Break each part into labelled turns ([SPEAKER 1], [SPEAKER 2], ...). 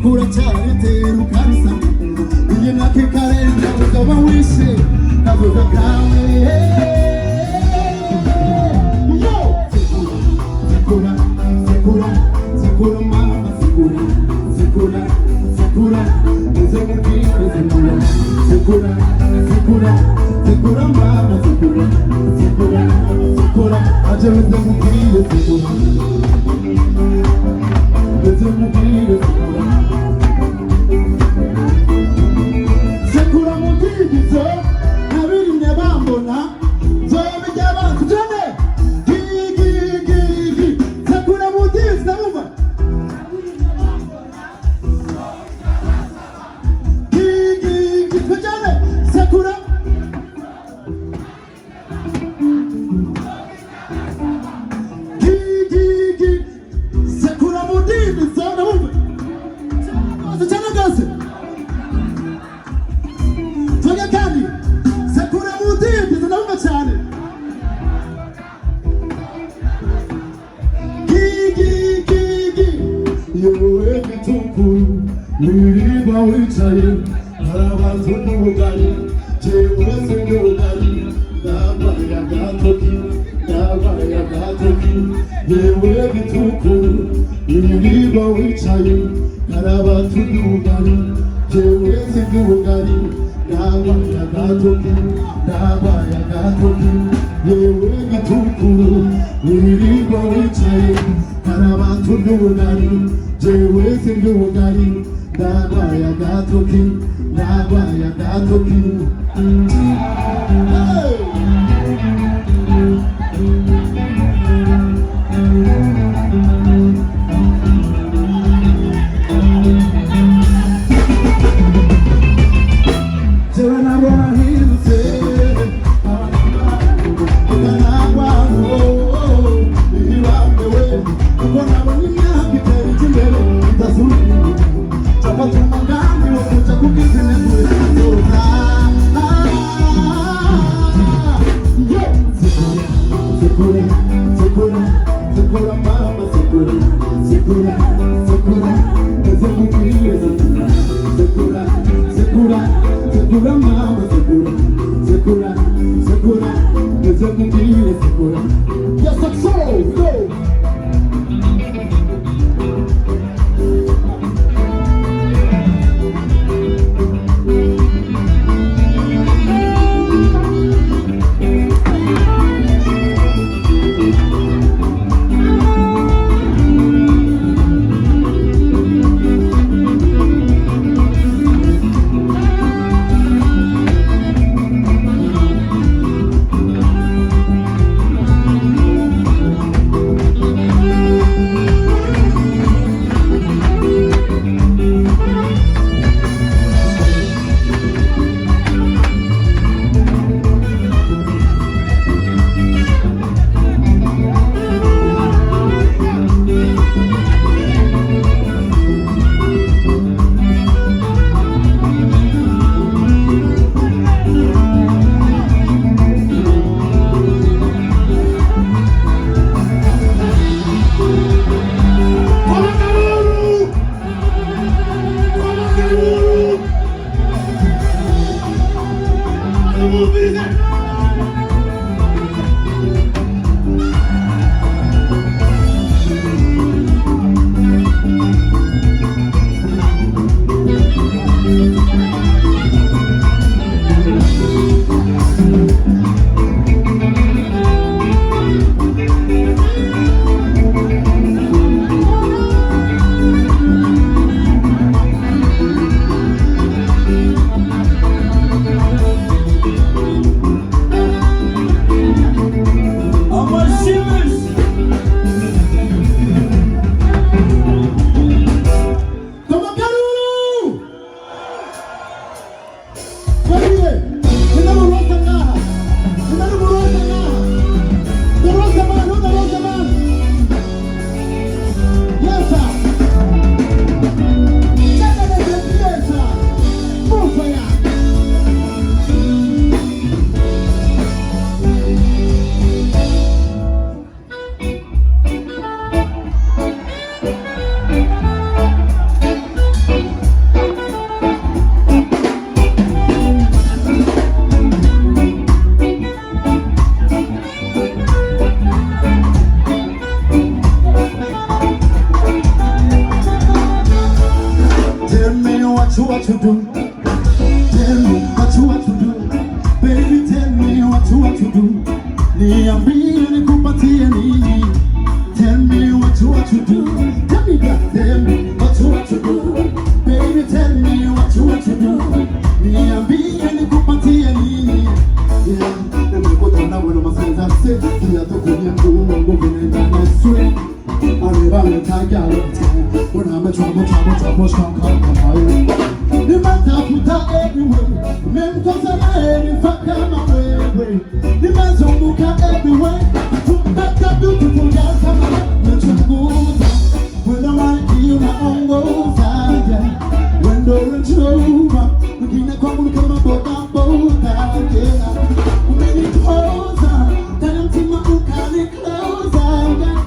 [SPEAKER 1] uracyari ukarisa iyi nake karenga ukaba wishe kavuga kawe yo sekura sekura sekura mama sekura sekura sekura nzemubwire sekura sekura sekura sekura mama sekura sekura sekura aje nzemubwire sekura nzemubwire sekura sekura mugigizo nabirimye bambona zobe by'abantu cyane gigi sekura mugigizo ndabumva gigi cyane sekura gigi sekura mugigizo ndabumva cyane gase Toga kandi sekura mugigizo ndabumva cyane gigi yewe gitukuru niba wicaye harabantu n'ubugari jewe se n'ubugari nabaye agatoki yewe gitukuru niba wicaye harabantu n'ubugari jewe se n'ubugari nabaye agatoki yewe gitukuru niba wicaye harabantu n'ubugari jewe se n'ubugari nabaye agatoki jewe nabona hindutse ibambewe kuko nabona imyaka itera imbere idasubira Chapatu mangani wakucha kukizine kuweza Sekura, sekura, sekura mama sekura Sekura, sekura, sekura Sekura, sekura, sekura mama sekura Sekura, sekura, sekura Yes, that's so, go! what you do. Tell me what you do. Baby, tell me what you do. Niambie nikupatie nini. Tell me what you do. Tell me that. Tell me what you do. Baby, tell me what you do. Niambie nikupatie nini. Yeah, nimekutana na masenza se. Kia tukunia ngumu ngumu na naswe. Arrivare tagliare when I'm a trouble strong come higher. The matter put out everywhere. Men cause I'm any fuck my way. The man's on look everywhere. Put back that beautiful girl come on. Let you go. When I'm like you na on goes yeah. When the rich over. We can come look at my boat yeah. When it goes on. Then I'm team my book and it close yeah.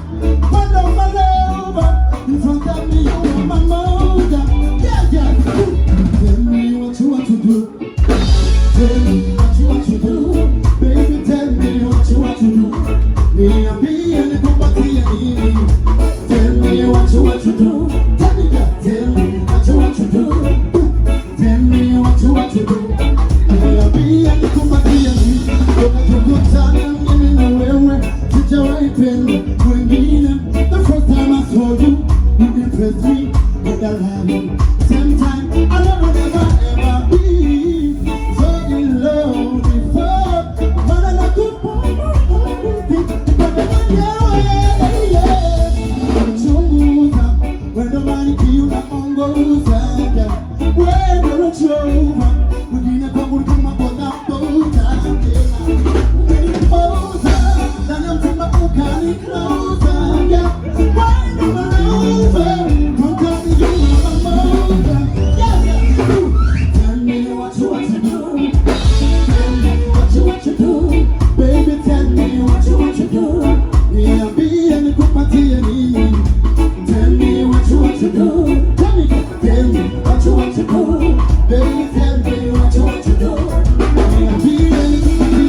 [SPEAKER 1] In front of me, you are my mother. Yeah. Tell me what you do. Tell me what you do. Baby, tell me what you do. Me and me and the company. Tell me what you do. Tell me that. Tell me what you do. Tell me what you do. Me and me and the company. Look at your good time and give me no way. Did you right pen? The first time I saw you. You impressed me with that habit. Same time, I never ever be so in love before. But I like to when the money you not on goes yeah. When the road over, we didn't come with my bottom boat. When it goes then I'm to my book and it closer, yeah. Why do I over? Don't tell me you are my mother, yeah. Tell me what you do. Tell me what you do. Baby, tell me what you do. Yeah, be in the property and tell me what you do. Tell me what you do. Baby, tell me what you do. Yeah, be in the property.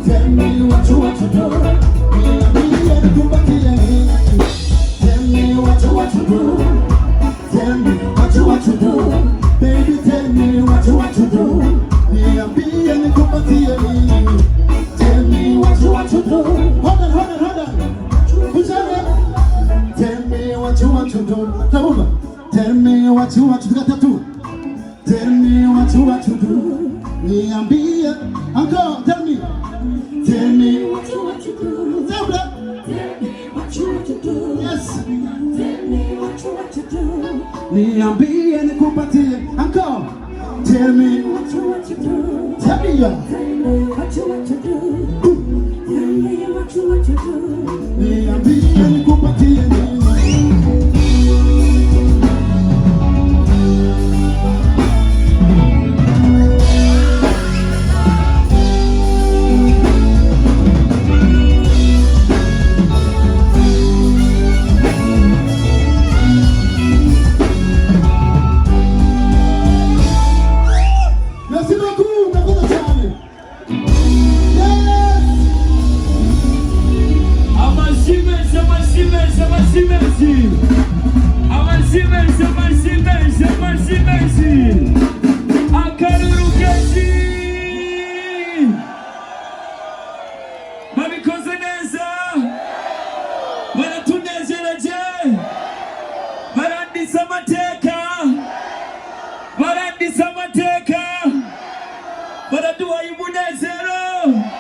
[SPEAKER 1] Tell me what you do. nikupatie nini? Tell me what you want to do. Hold on. Tell me what you want to do. Tell me what you want to do. Tell me what you want to do. Niambie. Uncle, tell me. Tell me what you want to do. Tell me what you want to do. Yes. Tell me what you want to do. Niambie nikupatie. Uncle, tell me what you want to do. Tell me what you want to do. Tell me what you want to do. Niambie nikupatie nini?
[SPEAKER 2] Baraduwa y'umunezero